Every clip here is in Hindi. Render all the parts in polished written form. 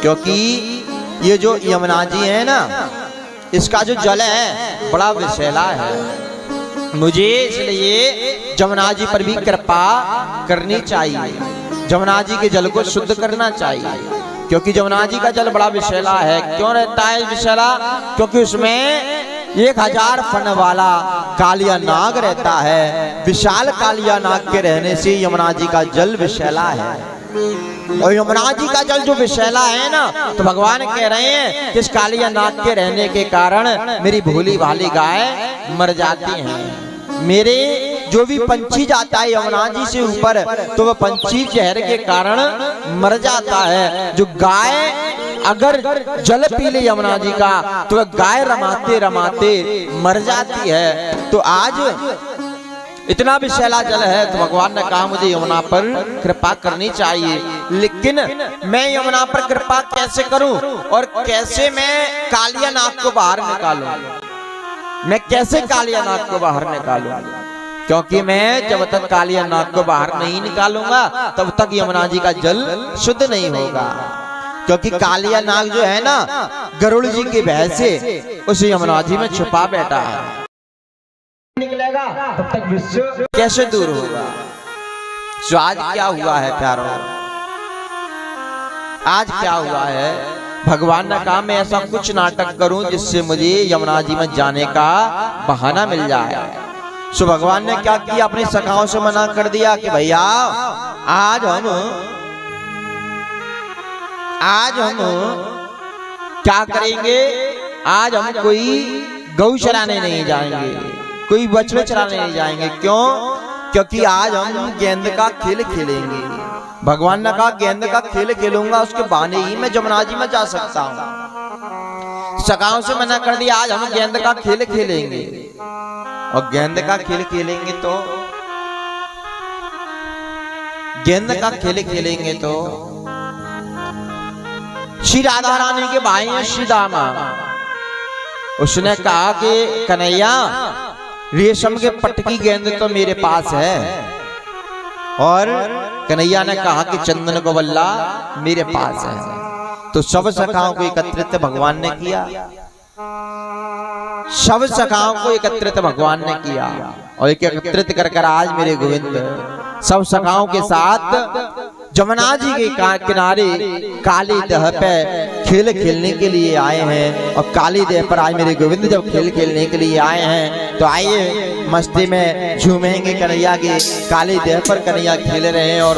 क्योंकि ये जो यमुना जी है ना, इसका जो जल है बड़ा विषैला है। मुझे इसलिए जमुना जी पर भी कृपा करनी चाहिए, जमुना जी के जल को शुद्ध करना चाहिए, क्योंकि जमुना जी का जल बड़ा विषैला है। क्यों रहता है विषैला? क्योंकि उसमें 1000 फन वाला कालिया नाग रहता है। विशाल कालिया नाग के रहने से यमुना जी का जल विषैला है। और यमुना जी का जल जो विषैला है ना, तो भगवान कह रहे हैं कि इस कालिया नाग के रहने के कारण मेरी भोली भाली गाय मर जाती हैं। मेरे जो भी पंछी जाता है यमुना जी से ऊपर, तो वह पंछी जहर के कारण मर जाता है। जो गाय अगर जल पी ले यमुना जी का, तो वह गाय रमाते रमाते मर जाती है। तो आज इतना विषैला जल है, तो भगवान ने कहा मुझे यमुना पर कृपा करनी चाहिए। लेकिन मैं यमुना पर कृपा कैसे करूं और कैसे मैं कालिया नाग को बाहर निकालूं? मैं कैसे कालिया नाग को बाहर निकालूं? क्योंकि मैं जब तक कालिया नाग को बाहर नहीं निकालूंगा, तब तक यमुना जी का जल शुद्ध नहीं होगा। क्योंकि कालिया नाग जो है ना, गरुड़ जी के भय से उस यमुना जी में छुपा बैठा है। निकलेगा तब तक विश्व कैसे दूर होगा? तो आज क्या हुआ है प्यारों? आज क्या हुआ है? भगवान ने कहा मैं ऐसा कुछ नाटक करूं जिससे मुझे यमुना जी में जाने का बहाना मिल जाए। सो भगवान ने क्या किया? अपनी सखाओं से मना कर दिया कि भैया आज हम क्या करेंगे? आज हम कोई गौ चराने नहीं जाएंगे, कोई बछड़े चराने नहीं जाएंगे। क्यों? क्योंकि आज हम गेंद का खेल खेलेंगे। भगवान ने कहा गेंद का खेल खेलूंगा, उसके बहाने ही मैं जमुना जी में जा सकता हूँ। सखाओं से मना कर दिया, आज हम गेंद का खेल खेलेंगे। और गेंद का खेल खेलेंगे तो श्री राधा रानी के भाई हैं श्री दामा। उसने कहा कि कन्हैया रेशम के पट की गेंद तो मेरे पास है, और कन्हैया ने कहा कि चंदन को बल्ला मेरे पास है। तो सब सखाओं को एकत्रित भगवान ने किया, सब सखाओं को एकत्रित भगवान ने किया, और एकत्रित कर आज मेरे गोविंद सब सखाओं के साथ जमुना जी के किनारे काली दह पे खेल खेलने के लिए आए हैं। और काली दह पर आज मेरे गोविंद जब खेल खेलने के लिए आए हैं, तो आइए मस्ती में झूमेंगे कन्हैया की। काली दह पर कन्हैया खेल रहे हैं। और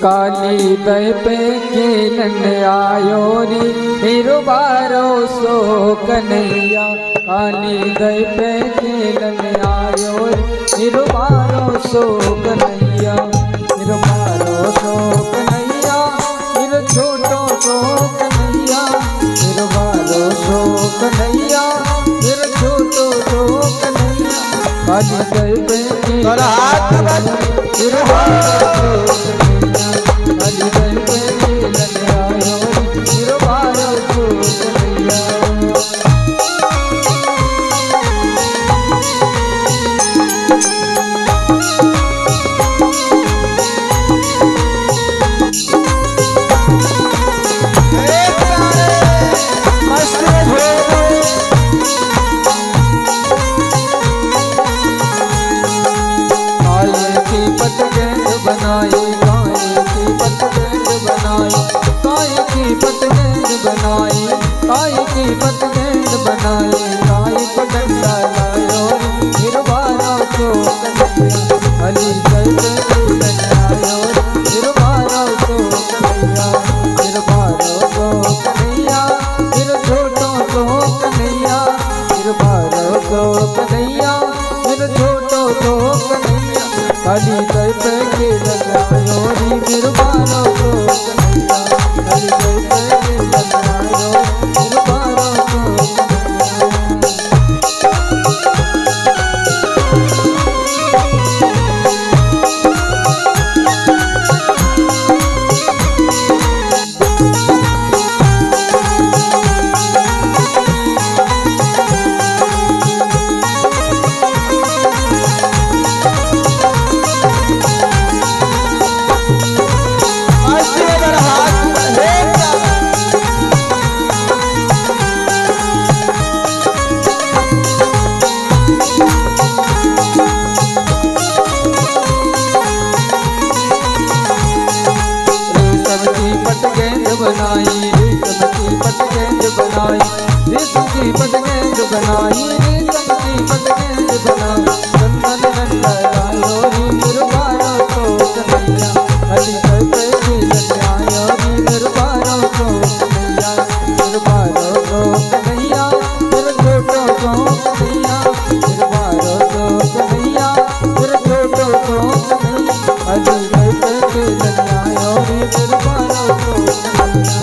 काली दह पे खेलन आयो रे मेरो बारो सो कन्हैया। काली दह पे खेलन आयो रे मेरो बारो सो कन्हैया। मेरो बारो सो कन्हैया, मेरो छोटो सो कन्हैया। मेरो बारो सो कन्हैया, मेरो छोटो सो कन्हैया। काली दह पे खेलन आयो मेरो बारो सो रेशम की पट गेंद बनाई, रेशम की पट गेंद बनाई, रेशम की पट गेंद बनाई, रेशम की पट गेंद बनाई। चंदन नंदलायो री निर्बारो तो कन्हैया, अली दर पे खेलन आयो री निर्बारो तो कन्हैया, निर्बारो तो कन्हैया, तेरे छोटो तो कन्हैया, निर्बारो तो कन्हैया, तेरे छोटो तो कन्हैया, अली दर पे खेलन आयो री निर्बारो तो कन्हैया।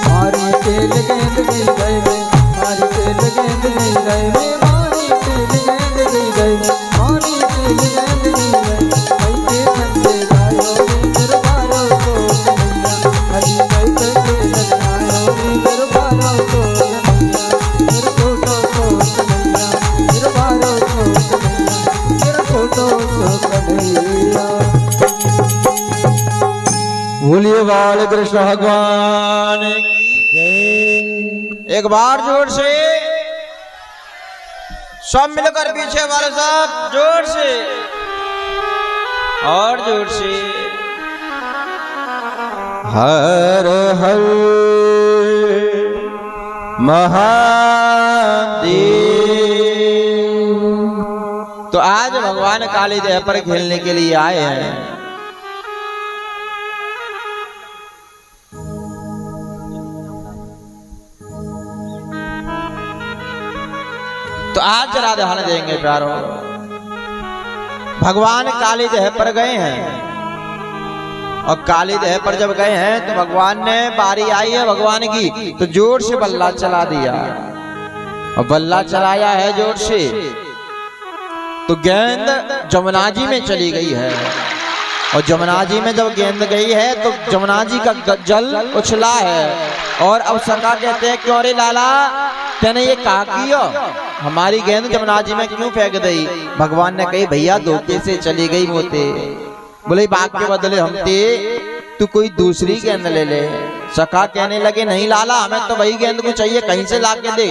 मारी तेल गेंद गई गए में, मारी तेल गेंद गई गए में, मारी तेल गेंद गई गए में, मारी तेल गेंद गई गए। कैसे संते गायो रे दरबारो तो कन्हैया, अली कैसे खेलन आयो रे दरबारो तो कन्हैया, तेरे छोटो तो कन्हैया, दरबारो तो कन्हैया, तेरे छोटो तो कन्हैया। बोलिए बाल कृष्ण भगवान की जय। एक बार जोर से सब मिलकर पीछे वाले सब जोर से और जोर से हर हर महादेव। तो आज भगवान काली देह पर खेलने के लिए आए हैं। तो आज जरा ध्यान देंगे प्यारो, भगवान काली देह पर गए हैं और काली देह पर जब गए हैं तो भगवान ने, बारी आई है भगवान की, तो जोर से बल्ला चला दिया और बल्ला चलाया है जोर से, तो गेंद जमुना जी में चली गई है और जमुना जी में जब गेंद गई है तो जमुना जी का जल उछला है। और अब सका कहते हैं क्यों रे लाला तेने ये कहा किया, हमारी गेंद जमुना जी में क्यों फेंक दी। भगवान ने कही भैया धोखे से चली गई मोते। बोले बाग के बदले हम ते तू कोई दूसरी गेंद ले ले। सखा कहने लगे नहीं लाला हमें तो वही गेंद को चाहिए, कहीं से ला के दे।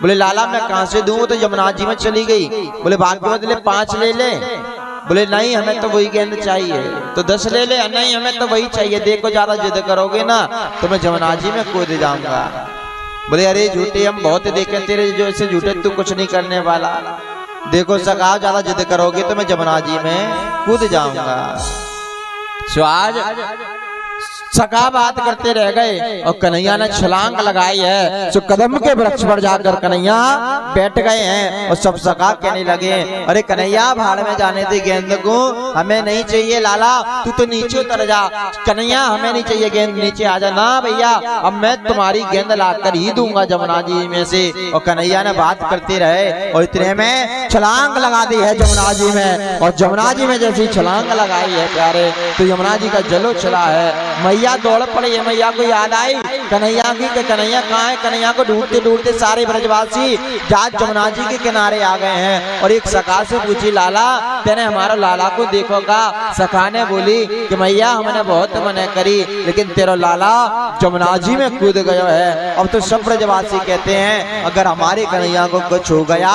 बोले लाला मैं कहां से दूं, तो जमुना जी में चली गई। बोले बाग के बदले 5 ले ले। बोले नहीं हमें तो वही गेंद चाहिए। तो 10 ले ले। नहीं हमें तो वही चाहिए। देखो ज्यादा जिद करोगे ना तो मैं जमुना जी में कूद जाऊंगा। बोले अरे झूठे हम बहुत देखे तेरे जो ऐसे झूठे, तू कुछ नहीं करने वाला। देखो सका ज्यादा जिद करोगे तो मैं जमुना जी में कूद जाऊंगा। सो आज सका बात करते रह गए और कन्हैया ने छलांग लगाई है। सो कदम के वृक्ष पर जाकर कन्हैया बैठ गए हैं और सब सका कहने लगे अरे कन्हैया भाड़ में जाने दे गेंद को, हमें नहीं चाहिए लाला, तू तो नीचे उतर जा। कन्हैया हमें नहीं चाहिए गेंद, नीचे आ जा। ना भैया अब मैं तुम्हारी गेंद लाकर ही दूंगा जमुना जी में से। और कन्हैया ने बात करते रहे और इतने में छलांग लगा दी है जमुना जी में। और जमुना जी में जैसी छलांग लगाई है प्यारे तो यमुना जी का जल उछला है। मैया दौड़ पड़ी है। मैया को याद आई कन्हैया की कि कन्हैया कहाँ है। कन्हैया को ढूंढते ढूंढते सारे ब्रजवासी जात जमुना जी के किनारे आ गए हैं। और एक सखा से पूछी लाला तेने हमारा लाला को देखोगा। सखा ने बोली कि मैया हमने बहुत मना करी लेकिन तेरा लाला जमुना जी में कूद गया है। अब तो सब ब्रजवासी कहते हैं अगर हमारे कन्हैया को कुछ हो गया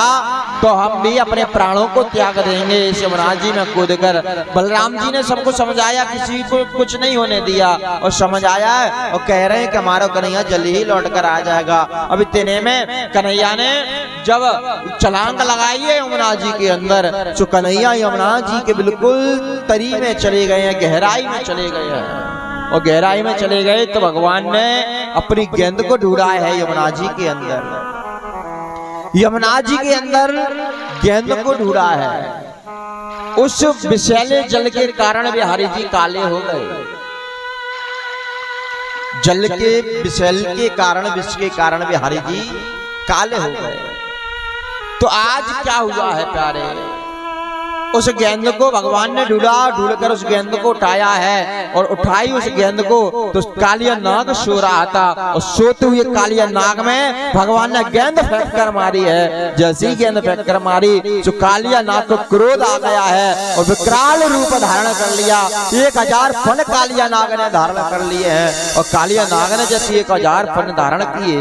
तो हम भी अपने प्राणों को त्याग देंगे इस यमुना जी में कूद कर। बलराम जी ने सबको समझाया, किसी को कुछ नहीं होने दिया और समझ आया है और कह रहे हैं कि हमारा कन्हैया जल्दी ही लौट कर आ जाएगा। अब इतने में कन्हैया ने जब छलांग लगाई है यमुना जी के अंदर तो कन्हैया यमुना जी के बिल्कुल तरी में चले गए हैं, गहराई में चले गए हैं। और गहराई में चले गए तो भगवान ने अपनी गेंद को ढूंढा है यमुना जी के अंदर। यमुना जी के अंदर गेंद को ढूंढा है। उस विषैले जल के कारण बिहारी जी काले हो गए। जल के विषैल के कारण, विष के कारण बिहारी जी काले हो गए। तो आज क्या हुआ है प्यारे, उस गेंद को भगवान ने ढूंढा, ढूंढकर उस गेंद को उठाया है और उठाई उस गेंद को तो कालिया नाग सो रहा था और सोते हुए कालिया नाग में भगवान ने गेंद फेंक कर मारी है। जैसी ही गेंद फेंक कर मारी तो कालिया नाग को क्रोध आ गया है और विकराल रूप धारण कर लिया। 1000 फन कालिया नाग ने धारण कर लिए हैं और कालिया नाग ने जैसे 1000 फन धारण किए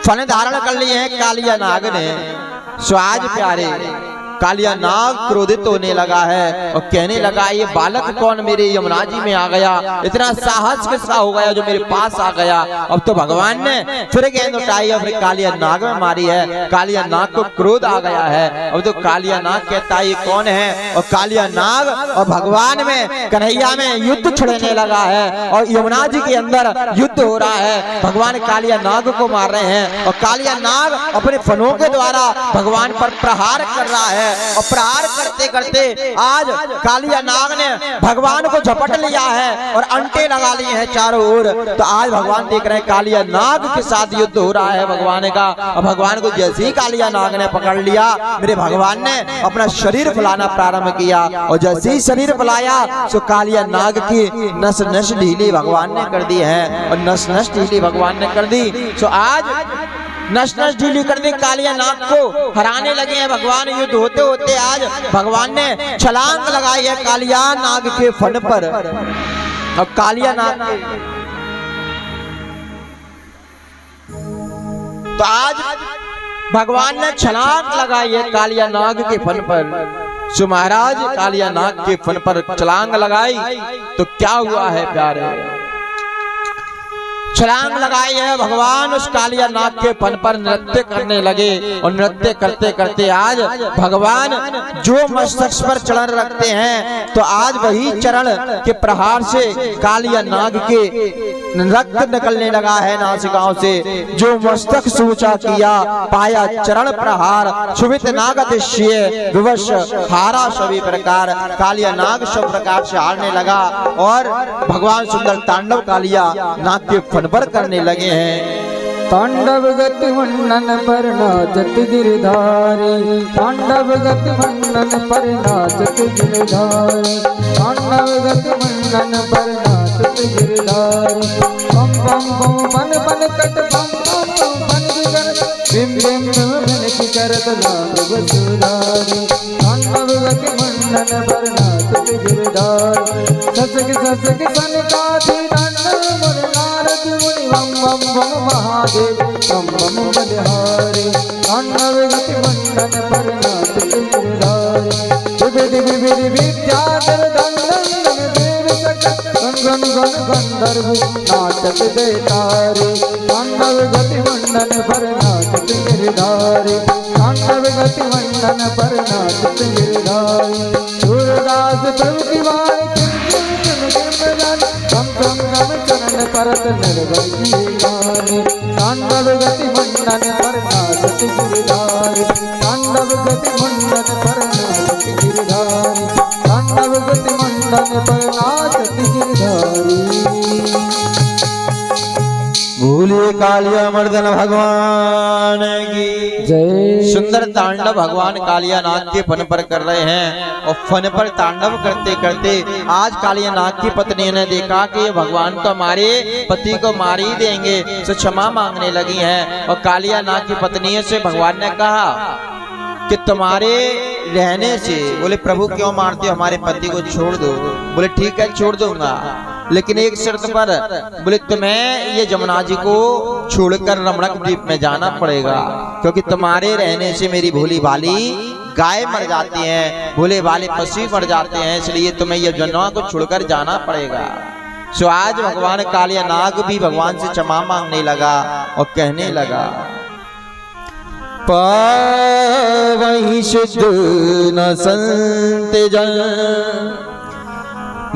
फन धारण कर लिए हैं कालिया नाग ने। सो आज प्यारे कालिया नाग क्रोधित होने लगा है और कहने लगा ये बालक कौन मेरे यमुना जी में आ गया, इतना साहस किसका हो गया जो मेरे पास आ गया। अब तो भगवान ने फिर गेंद उठाई और फिर कालिया नाग में मारी है। कालिया नाग को क्रोध आ गया है। अब तो कालिया नाग कहता है ये कौन है, और कालिया नाग और भगवान में कन्हैया में युद्ध छिड़ने लगा है और यमुना जी के अंदर युद्ध हो रहा है। भगवान कालिया नाग को मार रहे हैं और कालिया नाग अपने फनों के द्वारा भगवान पर प्रहार कर रहा है और प्रहार करते करते आज कालिया नाग ने भगवान को झपट लिया है और अंटे लगा लिए हैं चारों ओर। तो आज भगवान देख रहे हैं कालिया नाग के साथ युद्ध हो रहा है भगवान का। और भगवान को जैसे ही कालिया नाग ने पकड़ लिया, मेरे भगवान ने अपना शरीर फुलाना प्रारंभ किया और जैसे ही शरीर फुलाया तो कालिया नाग की नस नस ढीली भगवान ने कर दी है और नस नस ढीली भगवान ने कर दी। तो आज नस नस ढीली कर दी, कालिया नाग को हराने लगे हैं भगवान। युद्ध होते होते आज भगवान ने छलांग लगाई है कालिया नाग के फन पर और कालिया नाग के तो आज भगवान ने छलांग लगाई है कालिया नाग के फन पर। सो महाराज कालिया नाग के फन पर छलांग लगाई तो क्या हुआ है प्यारे, छलांग लगाई है भगवान उस कालिया नाग के फन पर नृत्य करने लगे और नृत्य करते करते आज भगवान जो मस्तक पर चरण रखते हैं तो आज वही चरण के प्रहार से कालिया नाग के रक्त निकलने लगा है नासिकाओं से। जो मस्तक सूचा किया पाया चरण प्रहार, सुवित नागतिश्य विवश हारा सभी प्रकार। कालिया नाग सब प्रकार से हारने लगा और भगवान सुंदर तांडव कालिया नाग के फन पर करने लगे हैं। तांडव गति मुंडन पर नाचत गिरधारी, तांडव गति मुंडन पर नाचत गिरधारी, तांडव गति मुंडन पर नाचत गिरधारी। बम बम बम बन बन कट बम बम बम बन बिगड़ बिम बिम बिम बिन की करत नाग बसुधारी। तांडव गति मुंडन पर नाचत गिरधारी, ससक ससक सनकाधि तांडव मुनि नारद मुनि बम बम बम महादेव बम बम बलिहारी। तांडव गति मुंडन पर नाचत गिरधारी, विविधि विविधि विद्याधर दंडन देव सकल गण गण गंधर्व नाचत देतारी। तांडव गति मुंडन पर नाचत गिरधारी, तांडव गति मुंडन पर नाचत गिरधारी। सूरदास प्रभु की वाणी कम कम कम चरण परत निर्भय गानी। तांडव गति मुंडन पर नाचत गिरधारी, तांडव गति मुंडन पर नाचत गिरधारी, तांडव गति मुंडन पर नाचत गिरधारी। बोलिए कालिया मर्दन भगवान की जय। सुंदर तांडव भगवान कालिया नाग के फन पर कर रहे हैं और फन पर तांडव करते करते आज कालिया नाग की पत्नी ने देखा कि ये भगवान तो हमारे पति को मार ही देंगे, तो क्षमा मांगने लगी हैं। और कालिया नाग की पत्नी से भगवान ने कहा कि तुम्हारे रहने से, बोले प्रभु क्यों मारते हो, हमारे पति को छोड़ दो। बोले ठीक है छोड़ दूंगा, लेकिन एक शर्त पर। बोले तुम्हें ये जमुना जी को छोड़कर रमणक द्वीप में जाना पड़ेगा, क्योंकि तुम्हारे रहने से मेरी भोली भाली गाय मर जाती हैं, भोले भाले पशु मर जाते हैं, इसलिए तुम्हें ये जमुना को छोड़कर जाना पड़ेगा। सो आज भगवान कालिया नाग भी भगवान से क्षमा मांगने लगा और कहने लगा पावहि शुद्ध न संत जन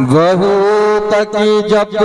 बहुत की जप